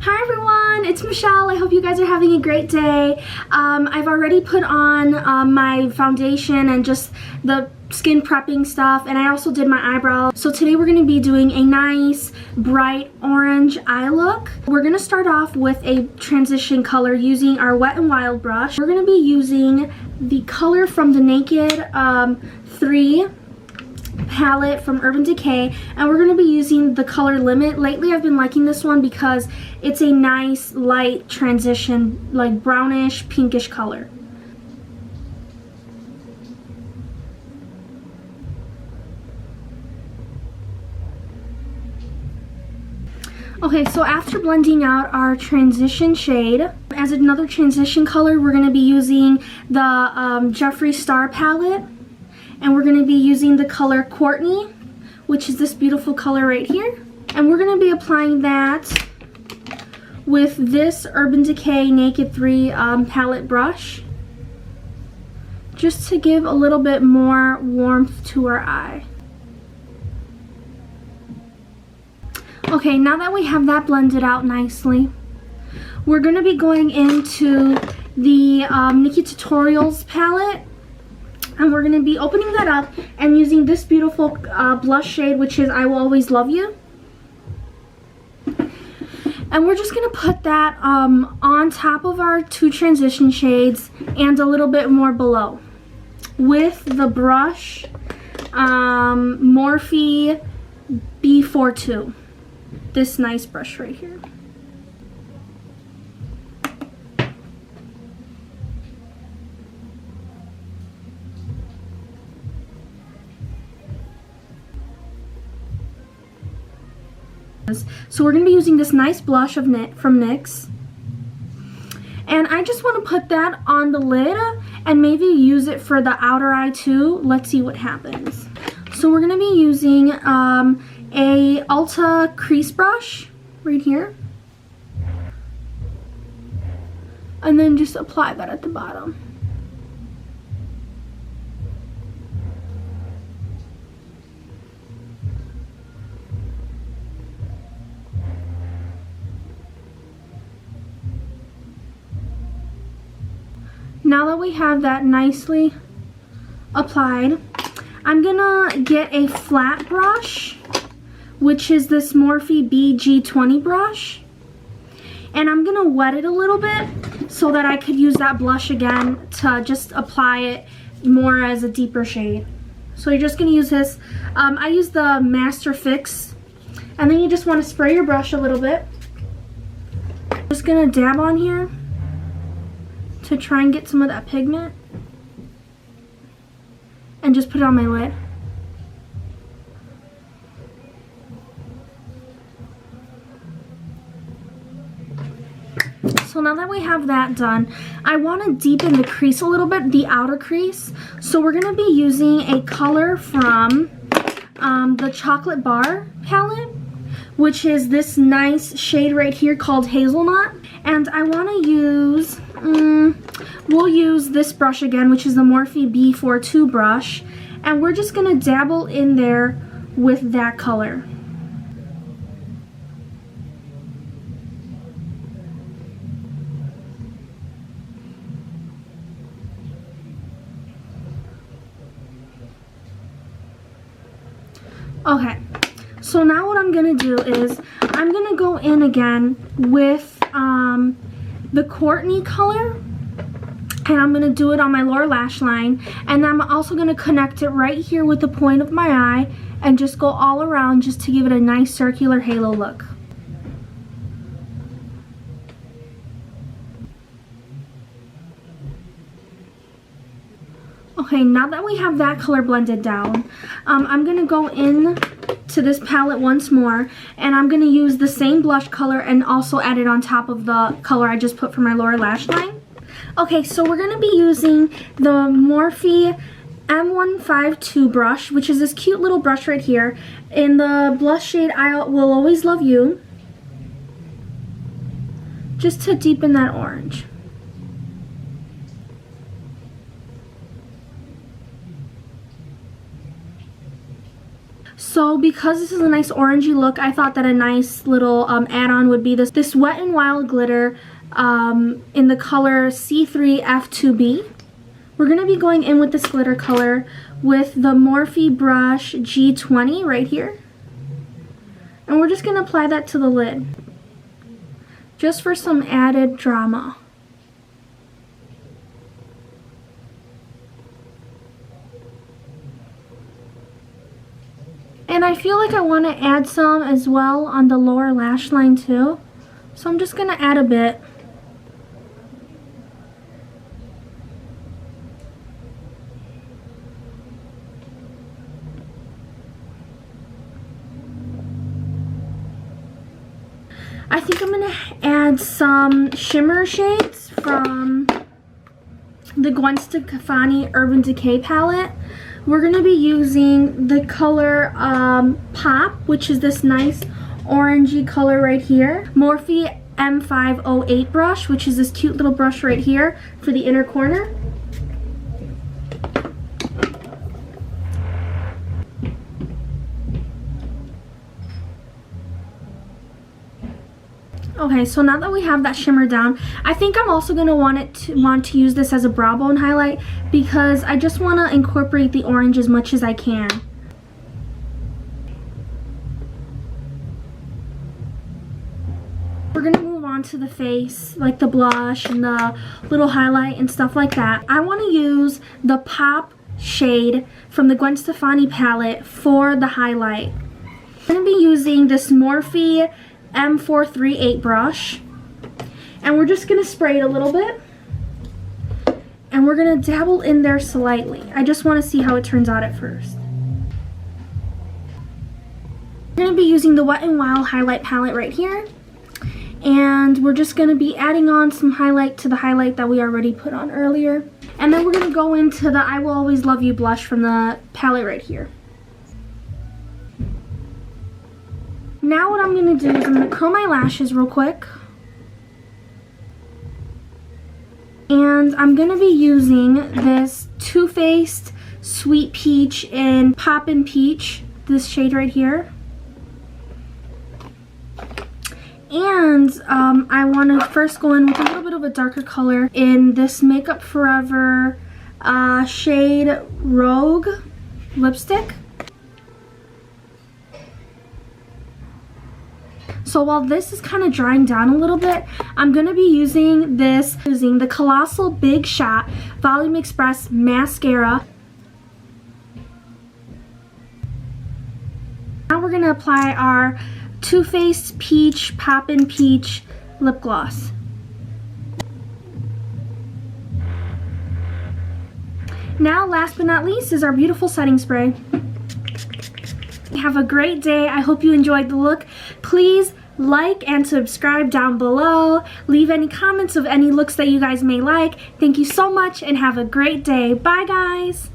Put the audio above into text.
Hi everyone, it's Michelle. I hope you guys are having a great day. I've already put on my foundation and just the skin prepping stuff, and I also did my eyebrows. So today we're going to be doing a nice bright orange eye look. We're going to start off with a transition color using our Wet n Wild brush. We're going to be using the color from the Naked 3 palette from Urban Decay, and we're going to be using the color Limit. Lately I've been liking this one because it's a nice light transition, like brownish pinkish color. Okay, so after blending out our transition shade, as another transition color we're going to be using the Jeffree Star palette. And we're going to be using the color Courtney, which is this beautiful color right here. And we're going to be applying that with this Urban Decay Naked 3 palette brush, just to give a little bit more warmth to our eye. Okay, now that we have that blended out nicely, we're going to be going into the Nikkie Tutorials palette. And we're going to be opening that up and using this beautiful blush shade, which is I Will Always Love You. And we're just going to put that on top of our two transition shades and a little bit more below with the brush Morphe B42. This nice brush right here. So we're going to be using this nice blush from NYX, and I just want to put that on the lid and maybe use it for the outer eye too. Let's see what happens. So we're going to be using a Ulta crease brush right here, and then just apply that at the bottom. Now that we have that nicely applied, I'm gonna get a flat brush, which is this Morphe BG20 brush, and I'm gonna wet it a little bit so that I could use that blush again to just apply it more as a deeper shade. So you're just gonna use this. I use the Master Fix, and then you just want to spray your brush a little bit. Just gonna dab on here to try and get some of that pigment, and just put it on my lid. So now that we have that done, I want to deepen the crease a little bit, the outer crease. So we're going to be using a color from the Chocolate Bar palette, which is this nice shade right here called Hazelnut. And I want to use, we'll use this brush again, which is the Morphe B42 brush. And we're just going to dabble in there with that color. Okay, so now what I'm going to do is I'm going to go in again with the Courtney color, and I'm going to do it on my lower lash line, and I'm also going to connect it right here with the point of my eye and just go all around just to give it a nice circular halo look. Okay, now that we have that color blended down, I'm going to go in to this palette once more, and I'm going to use the same blush color and also add it on top of the color I just put for my lower lash line. Okay, so we're going to be using the Morphe M152 brush, which is this cute little brush right here, in the blush shade I Will Always Love You, just to deepen that orange. So because this is a nice orangey look, I thought that a nice little add-on would be this Wet n Wild glitter in the color C3F2B. We're going to be going in with this glitter color with the Morphe brush G20 right here. And we're just going to apply that to the lid, just for some added drama. And I feel like I want to add some as well on the lower lash line too. So I'm just going to add a bit. I think I'm going to add some shimmer shades from the Gwen Stefani Urban Decay palette. We're going to be using the color Pop, which is this nice orangey color right here. Morphe M508 brush, which is this cute little brush right here for the inner corner. Okay, so now that we have that shimmer down, I think I'm also going to want to use this as a brow bone highlight because I just want to incorporate the orange as much as I can. We're going to move on to the face, like the blush and the little highlight and stuff like that. I want to use the Pop shade from the Gwen Stefani palette for the highlight. I'm going to be using this Morphe M438 brush, and we're just going to spray it a little bit, and we're going to dabble in there slightly. I just want to see how it turns out at first. I'm going to be using the Wet n Wild highlight palette right here, and we're just going to be adding on some highlight to the highlight that we already put on earlier, and then we're going to go into the I Will Always Love You blush from the palette right here. Now what I'm going to do is I'm going to curl my lashes real quick. And I'm going to be using this Too Faced Sweet Peach in Poppin' Peach, this shade right here. And I want to first go in with a little bit of a darker color in this Makeup Forever shade Rogue lipstick. So while this is kind of drying down a little bit, I'm going to be using the Colossal Big Shot Volume Express Mascara. Now we're going to apply our Too Faced Peach Poppin' Peach lip gloss. Now, last but not least, is our beautiful setting spray. Have a great day. I hope you enjoyed the look. Please like and subscribe down below. Leave any comments of any looks that you guys may like. Thank you so much and have a great day. Bye, guys.